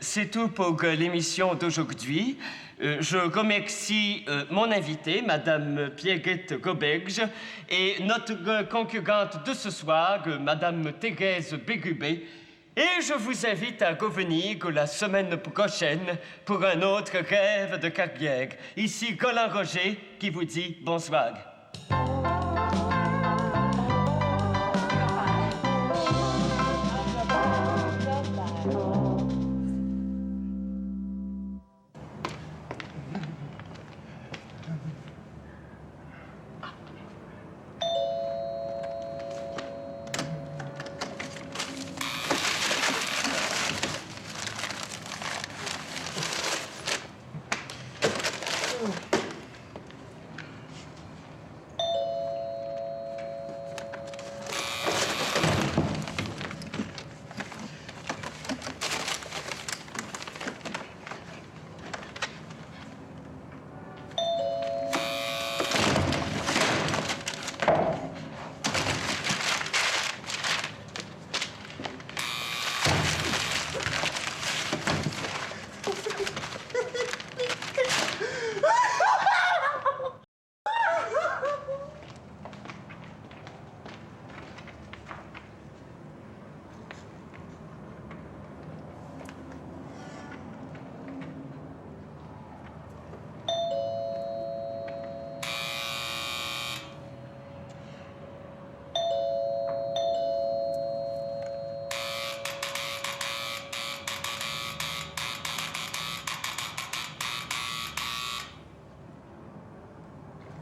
C'est tout pour l'émission d'aujourd'hui. Je remercie mon invité, Madame Pierrette Gobegge, et notre concurrente de ce soir, Madame Thérèse Bégubé. Et je vous invite à revenir la semaine prochaine pour un autre rêve de carrière. Ici Colin Roger qui vous dit bonsoir.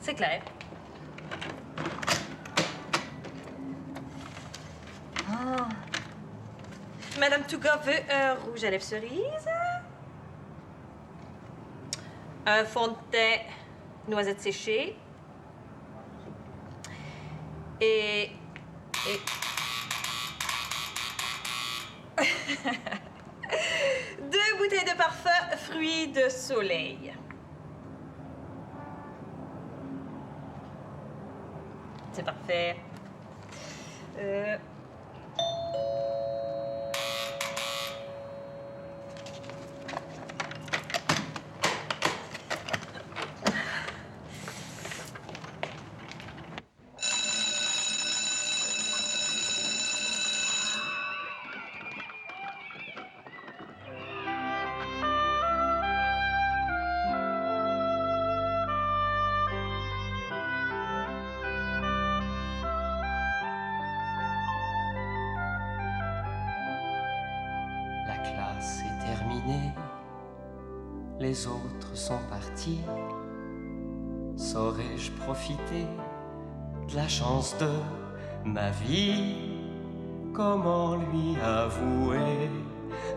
C'est clair. Ah. Madame Touga veut un rouge à lèvres cerise, un fond de teint noisette séchée et... 2 bouteilles de parfum fruits de soleil. C'est parfait. La classe est terminée, les autres sont partis. Saurais-je profiter de la chance de ma vie? Comment lui avouer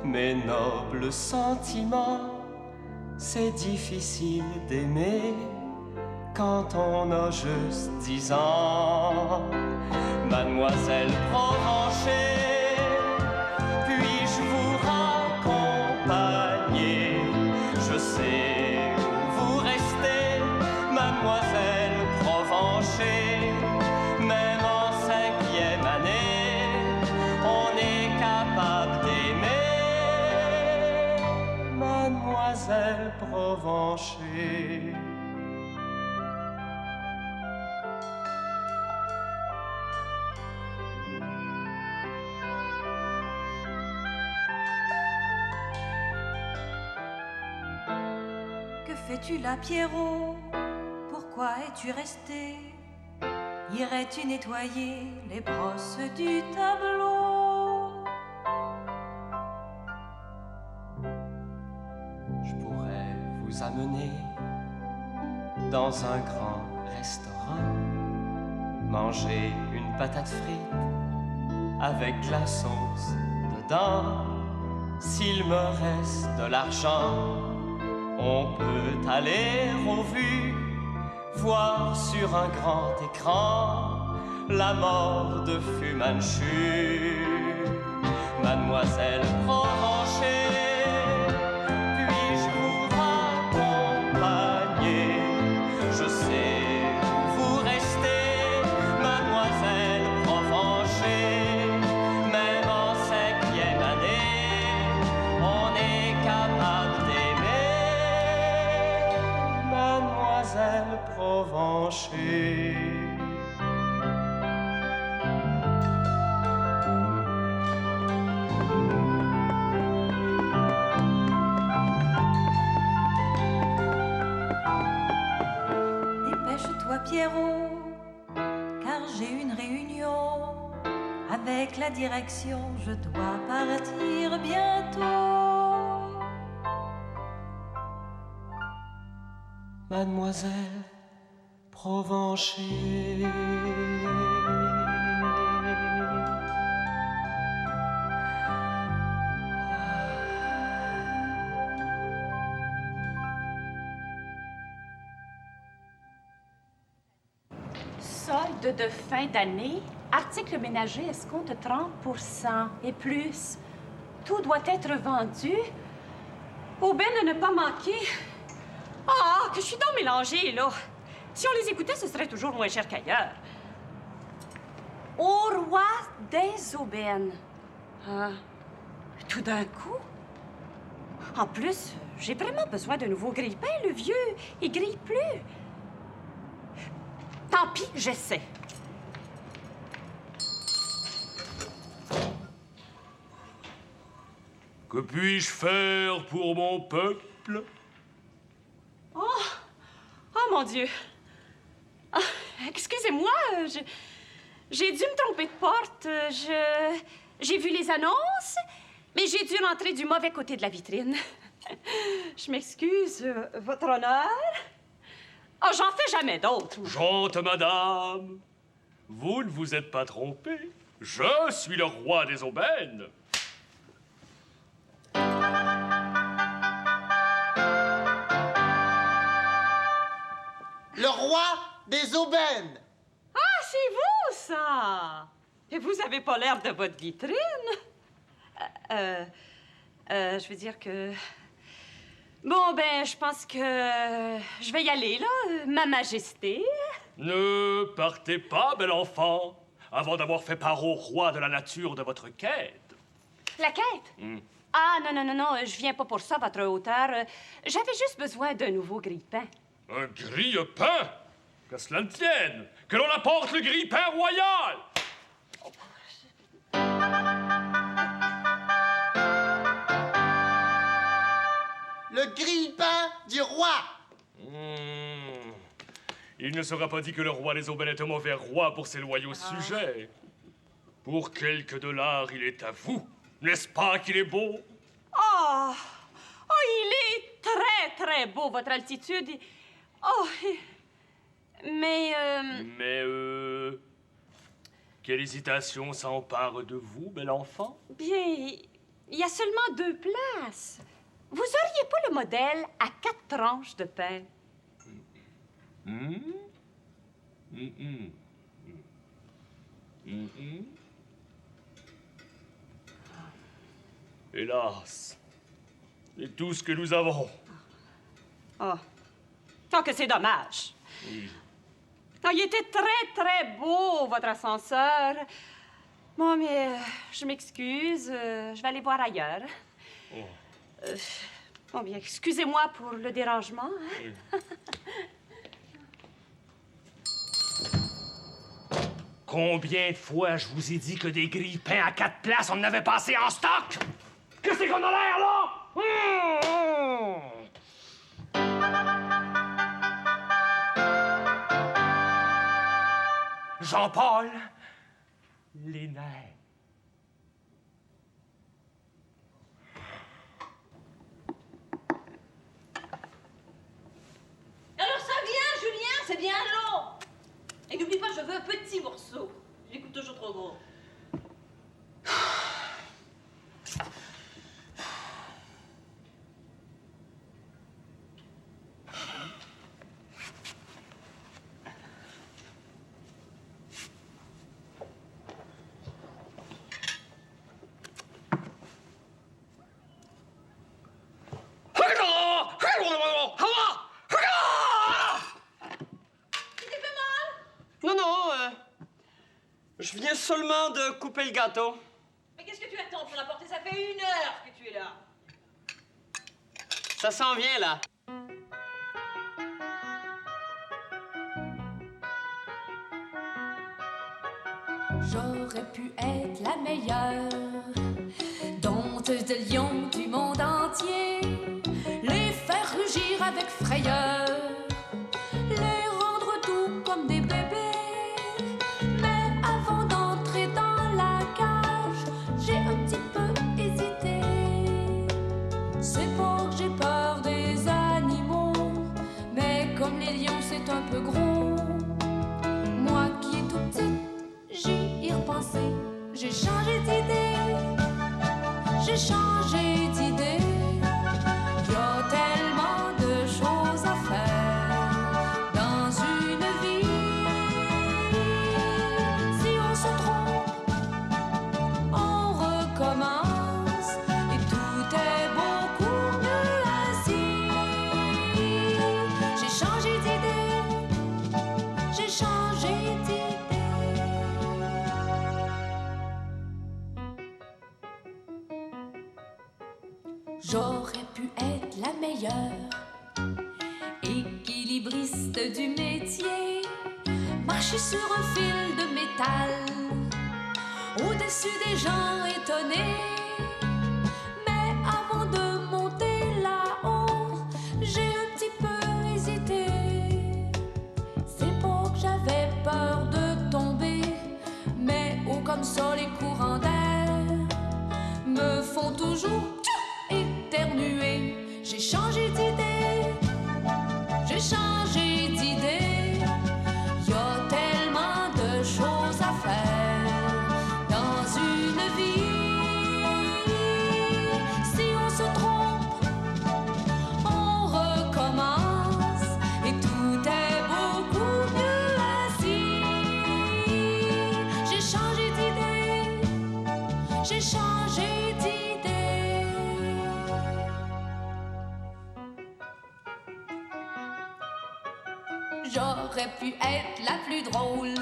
mes nobles sentiments? C'est difficile d'aimer quand on a juste 10 ans. Mademoiselle Provencher, puis-je vous raccompagner? Je sais où vous restez, Mademoiselle Provencher. Même en 5e année, on est capable d'aimer, Mademoiselle Provencher. Que fais-tu là, Pierrot? Pourquoi es-tu resté? Irais-tu nettoyer les brosses du tableau? Je pourrais vous amener dans un grand restaurant, manger une patate frite avec la sauce dedans. S'il me reste de l'argent, on peut aller aux vues, voir sur un grand écran la mort de Fu Manchu. Mademoiselle Provencher, puis-je vous raccompagner? Je sais où vous restez, Mademoiselle Provencher. Même en 5e année, on est pencher. Dépêche-toi, Pierrot, car j'ai une réunion avec la direction. Je dois partir bientôt. Mademoiselle Provencher. Solde de fin d'année, articles ménagers escompte 30% et plus. Tout doit être vendu. Aubaine à ne pas manquer. Ah, que je suis donc mélangée, là. Si on les écoutait, ce serait toujours moins cher qu'ailleurs. Au roi des aubaines. Ah, tout d'un coup. En plus, j'ai vraiment besoin d'un nouveau grille-pain. Le vieux, il grille plus. Tant pis, j'essaie. Que puis-je faire pour mon peuple? Oh, mon Dieu. Ah, excusez-moi, j'ai dû me tromper de porte. J'ai vu les annonces, mais j'ai dû rentrer du mauvais côté de la vitrine. Je m'excuse, votre honneur. Oh, j'en fais jamais d'autres. Gente madame, vous ne vous êtes pas trompée. Je suis le roi des aubaines. Le roi des aubaines. Ah, c'est vous, ça! Et vous avez pas l'air de votre vitrine. Je veux dire que... Bon, ben, je pense que je vais y aller, là, Ma Majesté. Ne partez pas, bel enfant, avant d'avoir fait part au roi de la nature de votre quête. La quête? Ah, non, je viens pas pour ça, votre hauteur. J'avais juste besoin d'un nouveau grille-pain. Un grille-pain? Que cela ne tienne! Que l'on apporte le grille-pain royal! Le grille-pain du roi. Il ne sera pas dit que le roi des aubaines est un mauvais roi pour ses loyaux sujets. Pour quelques dollars, il est à vous. N'est-ce pas qu'il est beau? Oh, il est très, très beau, votre altitude. Oh, mais... Quelle hésitation s'empare de vous, bel enfant? Bien, il y a seulement 2 places. Vous auriez pas le modèle à 4 tranches de pain? Hélas, c'est tout ce que nous avons. Oh, tant que c'est dommage. Oh, il était très, très beau, votre ascenseur. Bon, mais je m'excuse. Je vais aller voir ailleurs. Bon, bien, excusez-moi pour le dérangement. Hein? Combien de fois je vous ai dit que des grille-pains à 4 places, on en avait passé en stock? Que c'est qu'on a l'air, là? Jean-Paul, les nerfs. Alors ça vient, Julien, c'est bien long. Et n'oublie pas, je veux un petit morceau. J'écoute toujours trop gros. Je viens seulement de couper le gâteau. Mais qu'est-ce que tu attends pour l'apporter? Ça fait 1 heure que tu es là. Ça s'en vient, là. J'aurais pu être la meilleure dompteuse de lions du monde entier, les faire rugir avec frayeur, les rendre doux comme des bébés. Mais avant d'entrer dans la cage, j'ai un petit peu hésité. C'est pas que j'ai peur des animaux, mais comme les lions c'est un peu gros, moi qui est tout petite, j'y ai repensé. J'ai changé d'idée, j'ai changé d'idée. Y a tellement de choses à faire dans une vie. Si on se trompe, on recommence et tout est beaucoup mieux ainsi. J'ai changé d'idée, j'ai changé d'idée. J'aurais pu être la meilleure équilibriste du métier, marcher sur un fil de métal au-dessus des gens étonnés. Mais avant de monter là-haut, j'ai un petit peu hésité. C'est pas que j'avais peur de tomber, mais oh comme ça les courants d'air me font toujours éternuer. J'ai changé d'idée, j'ai changé d'idée. Y a tellement de choses à faire dans une vie. Si on se trompe, on recommence et tout est beaucoup mieux ainsi. J'ai changé d'idée, j'ai changé d'idée. J'aurais pu être la plus drôle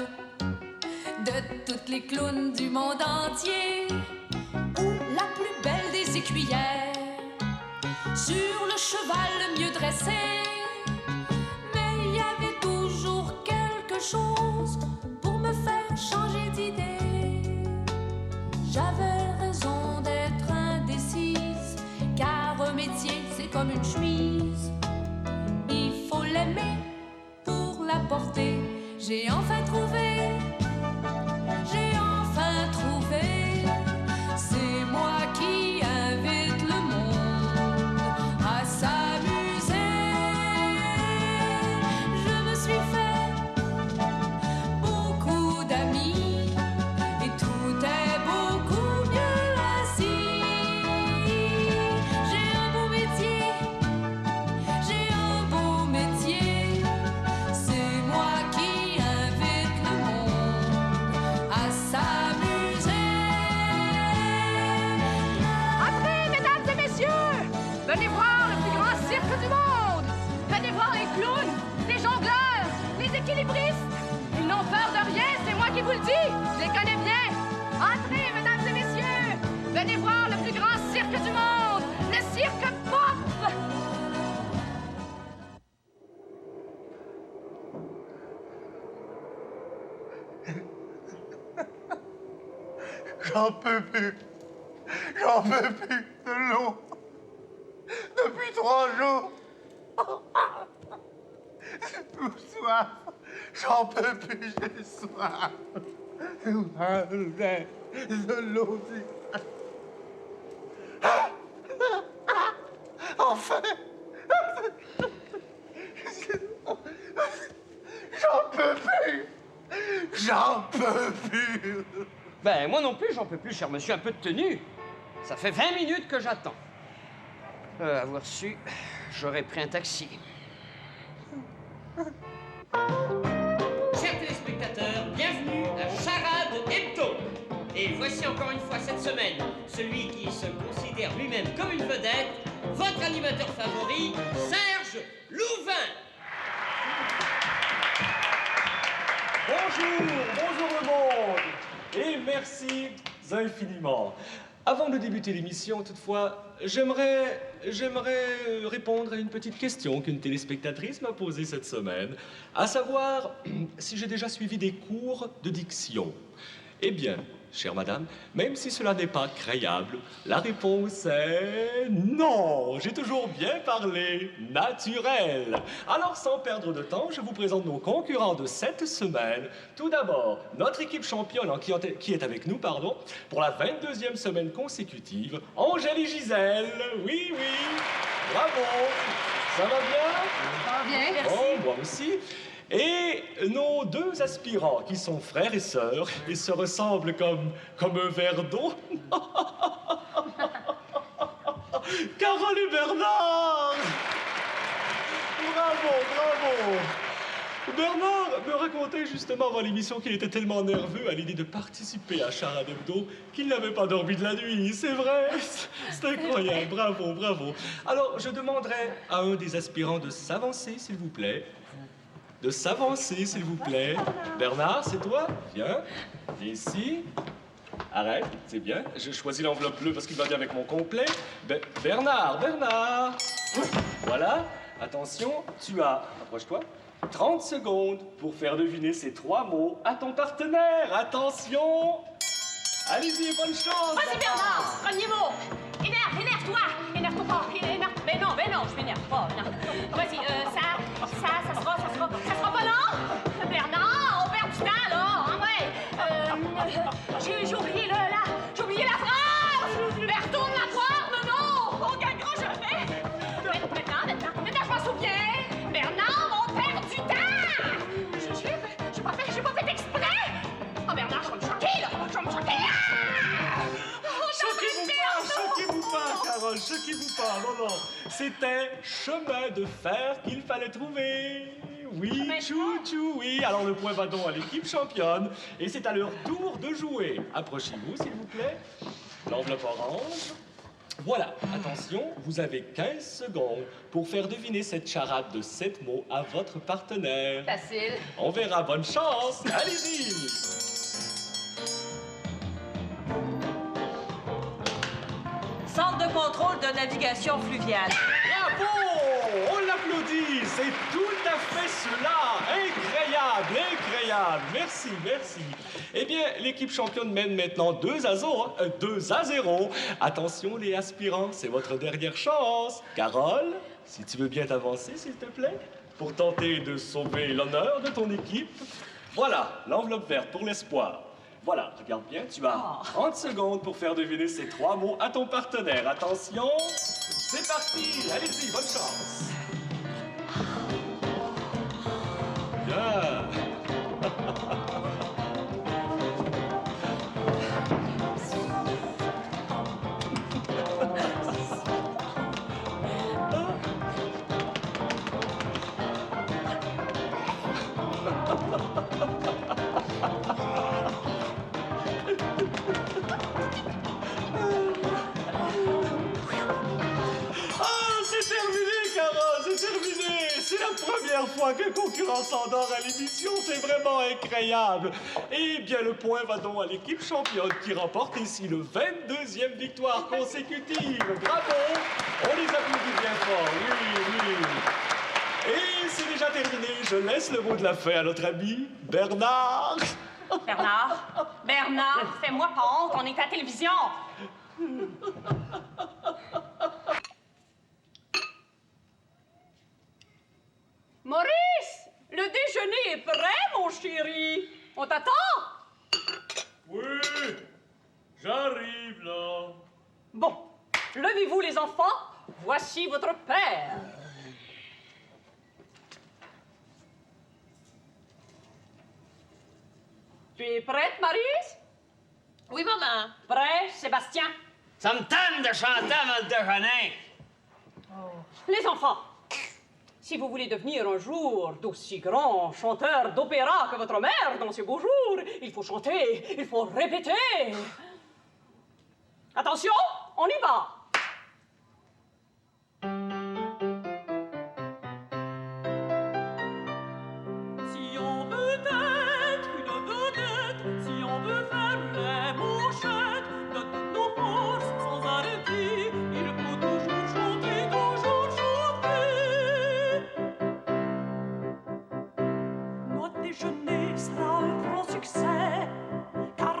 de toutes les clowns du monde entier, ou la plus belle des écuyères, sur le cheval le mieux dressé. Mais il y avait toujours quelque chose pour me faire changer d'idée. J'avais raison d'être indécise, car un métier c'est comme une chemise, il faut l'aimer pour la porter. J'ai enfin trouvé, c'est moi qui invite le monde à s'amuser. Je me suis fait beaucoup d'amis et tout est beaucoup mieux ainsi. J'ai un beau métier, j'ai un beau métier. C'est moi qui invite le monde à s'amuser. Entrez, mesdames et messieurs! Venez voir le plus grand cirque du monde! Venez voir les clowns, les jongleurs, les équilibristes! Ils n'ont peur de rien, c'est moi qui vous le dis! Je les connais bien! Entrez, mesdames et messieurs! Venez voir le plus grand cirque du monde! Le cirque Pop! J'en peux plus. J'en peux plus de l'eau. Depuis 3 jours. J'ai soif. J'en peux plus, j'ai soif. De l'eau. Enfin. J'en peux plus. J'en peux plus. Ben, moi non plus, j'en peux plus, cher monsieur, un peu de tenue. Ça fait 20 minutes que j'attends. Avoir su, j'aurais pris un taxi. Chers téléspectateurs, bienvenue à Charade Hebdo. Et voici encore une fois cette semaine, celui qui se considère lui-même comme une vedette, votre animateur favori, Serge Louvain. Bonjour le monde, et merci infiniment. Avant de débuter l'émission, toutefois, j'aimerais répondre à une petite question qu'une téléspectatrice m'a posée cette semaine, à savoir si j'ai déjà suivi des cours de diction. Eh bien, chère madame, même si cela n'est pas créable, la réponse est non. J'ai toujours bien parlé naturel. Alors, sans perdre de temps, je vous présente nos concurrents de cette semaine. Tout d'abord, notre équipe championne qui est avec nous, pour la 22e semaine consécutive, Angèle et Gisèle. Oui, oui, bravo. Ça va bien? Ça va bien, merci. Oh, moi aussi. Et nos deux aspirants, qui sont frères et sœurs, et se ressemblent comme un verre d'eau. Carole et Bernard! Bravo, bravo! Bernard me racontait justement avant l'émission qu'il était tellement nerveux à l'idée de participer à Charade Hebdo qu'il n'avait pas dormi de la nuit. C'est vrai, c'est incroyable. Bravo, bravo. Alors, je demanderai à un des aspirants de s'avancer, s'il vous plaît. De s'avancer, s'il vous plaît. Bernard, c'est toi? Viens. Viens ici. Arrête, c'est bien. Je choisis l'enveloppe bleue parce qu'il va bien avec mon complet. Bernard. Voilà. Attention, tu as, approche-toi, 30 secondes pour faire deviner ces 3 mots à ton partenaire. Attention. Allez-y, bonne chance. Vas-y, Bernard, premier mot. Énerve-toi. Énerve-toi pas. Mais non, je m'énerve pas. Non. Vas-y, ça sera pas long. Bernard, on perd du temps, là. Hein, ouais. J'ai oublié la phrase. Mais retourne la poire, non. On gagnera jamais. Maintenant, je m'en souviens. Bernard, on perd du temps. J'ai pas fait exprès. Oh, Bernard, je vais me choquer, là. Choquez-vous pas, Carole, choquez-vous pas. Non. C'était chemin de fer qu'il fallait trouver. Oui, chou, oui. Alors le point va donc à l'équipe championne. Et c'est à leur tour de jouer. Approchez-vous, s'il vous plaît. L'enveloppe orange. Voilà, attention, vous avez 15 secondes pour faire deviner cette charade de 7 mots à votre partenaire. Facile. On verra, bonne chance. Allez-y. Centre de contrôle de navigation fluviale. Bravo! On l'applaudit! C'est tout à fait cela! Incroyable! Merci. Eh bien, l'équipe championne mène maintenant 2-0. Attention, les aspirants, c'est votre dernière chance. Carole, si tu veux bien t'avancer, s'il te plaît, pour tenter de sauver l'honneur de ton équipe. Voilà, l'enveloppe verte pour l'espoir. Voilà, regarde bien, tu as 30 secondes pour faire deviner ces 3 mots à ton partenaire. Attention, c'est parti! Allez-y, bonne chance! Bien! C'est la première fois qu'un concurrent s'endort à l'émission, c'est vraiment incroyable. Eh bien, le point va donc à l'équipe championne qui remporte ici le 22e victoire consécutive. Bravo! On les applaudit bien fort, oui. Et c'est déjà terminé, je laisse le mot de la fin à notre ami Bernard. Bernard, fais-moi pas honte, on est à la télévision. Maurice, le déjeuner est prêt, mon chéri. On t'attend? Oui, j'arrive là. Bon, levez-vous les enfants, voici votre père. Tu es prête, Maurice? Oui, maman. Prêt, Sébastien? Ça me tente de chanter avant le déjeuner. Les enfants, si vous voulez devenir un jour d'aussi grand chanteur d'opéra que votre mère dans ses beaux jours, il faut chanter, il faut répéter. Attention, on y va. Si on veut être une vedette, si on veut faire les mouchettes de toutes nos forces sans arrêter, il faut toujours chanter, toujours chanter. Notre déjeuner sera un franc succès, car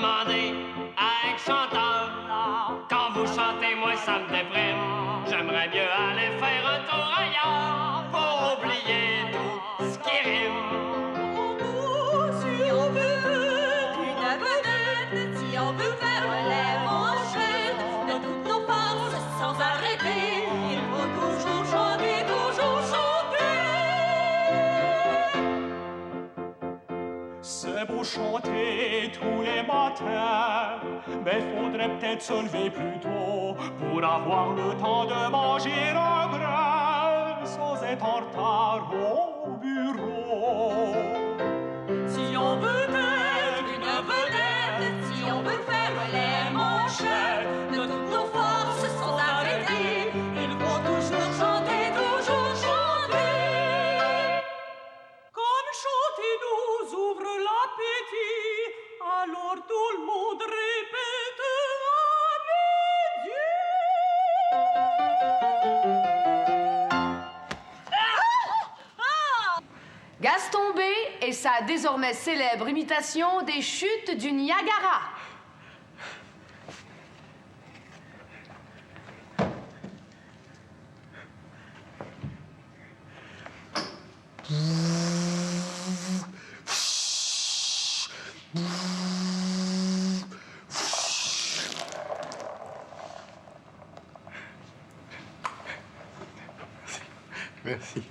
demandé à être chanteur. Quand vous chantez, moi, ça me déprime. J'aimerais mieux aller faire un tour ailleurs pour oublier tout ce qui rime. Si on veut une vedette, si on veut faire les manchettes de toutes nos forces sans arrêter, il faut toujours chanter, toujours chanter. C'est beau chanter tous les matins, mais faudrait peut-être se lever plus tôt pour avoir le temps de manger un brin sans être en retard au bureau. Si on veut être une vedette, si on veut faire les manchettes de toutes nos forces sans arrêter, il faut toujours chanter, toujours chanter. Comme chanter nous ouvre l'appétit, alors tout le monde répète à mes dieux. Gaston B et sa désormais célèbre imitation des chutes du Niagara. Merci.